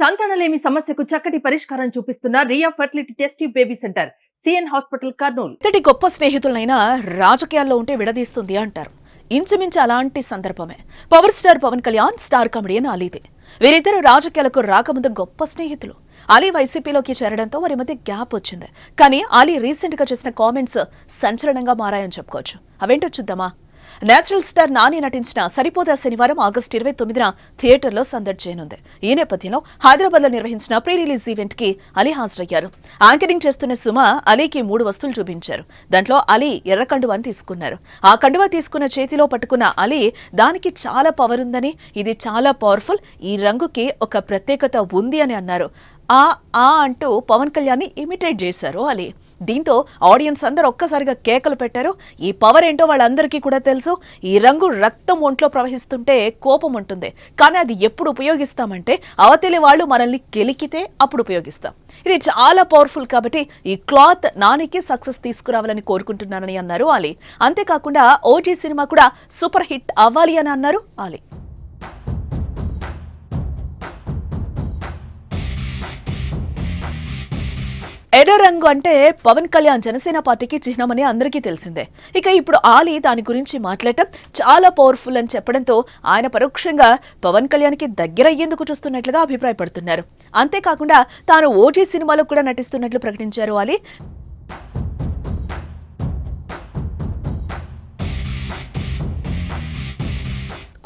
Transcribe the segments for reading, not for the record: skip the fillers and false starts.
సంతానలేమి సమస్యకు చక్కటి పరిష్కారం చూపిస్తున్న Ria fertility test tube baby center CN hospital Kurnool. ఇంతటి గొప్ప స్నేహితులైనా రాజకీయాల్లో ఉంటే విడదీస్తుంది అంటారు. ఇంచుమించు అలాంటి సందర్భమే power star Pawan Kalyan, star comedian అలీదే. వీరిద్దరు రాజకీయాలకు రాకముందు గొప్ప స్నేహితులు. అలీ వైసీపీలోకి చేరడంతో వారి మధ్య గ్యాప్ వచ్చింది. కానీ అలీ రీసెంట్ గా చేసిన కామెంట్స్ సంచలనంగా మారాయని చెప్పుకోవచ్చు. అవేంటో చూద్దామా? నేచురల్ స్టార్ నాని నటించిన సరిపోదా శనివారం ఆగస్టు 29న థియేటర్లో సందడి చేయనుంది. ఈ నేపథ్యంలో హైదరాబాద్ లో నిర్వహించిన ప్రీ రిలీజ్ ఈవెంట్ కి అలీ హాజరయ్యారు. యాంకరింగ్ చేస్తున్న సుమ అలీకి 3 వస్తువులు చూపించారు. దాంట్లో అలీ ఎర్ర కండువాని తీసుకున్నారు. ఆ కండువా తీసుకున్న చేతిలో పట్టుకున్న అలీ, దానికి చాలా పవర్ ఉందని, ఇది చాలా పవర్ఫుల్, ఈ రంగుకి ఒక ప్రత్యేకత ఉంది అని అన్నారు. ఆ అంటూ పవన్ కళ్యాణ్ ని ఇమిటేట్ చేశారు అలీ. దీంతో ఆడియన్స్ అందరూ ఒక్కసారిగా కేకలు పెట్టారు. ఈ పవర్ ఏంటో వాళ్ళందరికీ కూడా తెలుసు. ఈ రంగు రక్తం ఒంట్లో ప్రవహిస్తుంటే కోపం ఉంటుంది, కానీ అది ఎప్పుడు ఉపయోగిస్తామంటే అవతలి వాళ్ళు మనల్ని గెలికితే అప్పుడు ఉపయోగిస్తాం. ఇది చాలా పవర్ఫుల్ కాబట్టి ఈ క్లాత్ నానికి సక్సెస్ తీసుకురావాలని కోరుకుంటున్నానని అన్నారు అలీ. అంతేకాకుండా ఓజీ సినిమా కూడా సూపర్ హిట్ అవ్వాలి అని అన్నారు అలీ. ఎర్ర రంగు అంటే పవన్ కళ్యాణ్ జనసేన పార్టీకి చిహ్నమని అందరికీ తెలిసిందే. ఇక ఇప్పుడు ఆలీ దాని గురించి మాట్లాడటం చాలా పవర్ఫుల్ అని చెప్పడంతో ఆయన పరోక్షంగా పవన్ కళ్యాణ్కి దగ్గరయ్యేందుకు చూస్తున్నట్లుగా అభిప్రాయపడుతున్నారు. అంతేకాకుండా తాను ఓజీ సినిమాలో కూడా నటిస్తున్నట్లు ప్రకటించారు ఆలీ.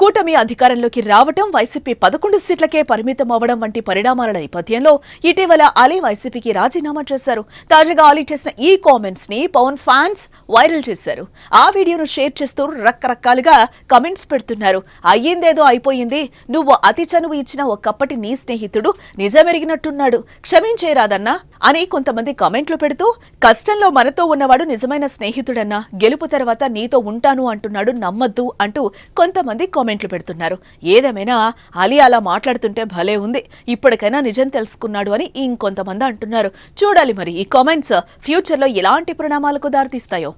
కూటమి అధికారంలోకి రావడం, వైసీపీ 11 సీట్లకే పరిమితం అవ్వడం వంటి పరిణామాల నేపథ్యంలో ఇటీవల అలీ వైసీపీకి రాజీనామా చేశారు. తాజాగా అలీ చేసిన ఈ కామెంట్స్ ని పవన్ ఫ్యాన్స్ వైరల్ చేశారు. ఆ వీడియోను షేర్ చేస్తూ రకరకాలుగా కమెంట్స్ పెడుతున్నారు. అయ్యిందేదో అయిపోయింది, నువ్వు అతి చనువు ఇచ్చిన ఒకప్పటి నీ స్నేహితుడు నిజమెరిగినట్టున్నాడు, క్షమించేరాదన్నా అని కొంతమంది కామెంట్లు పెడుతూ, కష్టంలో మనతో ఉన్నవాడు నిజమైన స్నేహితుడన్నా, గెలుపు తర్వాత నీతో ఉంటాను అంటున్నాడు, నమ్మద్దు అంటూ కొంతమంది కామెంట్లు పెడుతున్నారు. ఏదేమైనా అలీ అలా మాట్లాడుతుంటే భలే ఉంది, ఇప్పటికైనా నిజం తెలుసుకున్నాడు అని ఇంకొంతమంది అంటున్నారు. చూడాలి మరి ఈ కామెంట్స్ ఫ్యూచర్ లో ఎలాంటి పరిణామాలకు దారితీస్తాయో.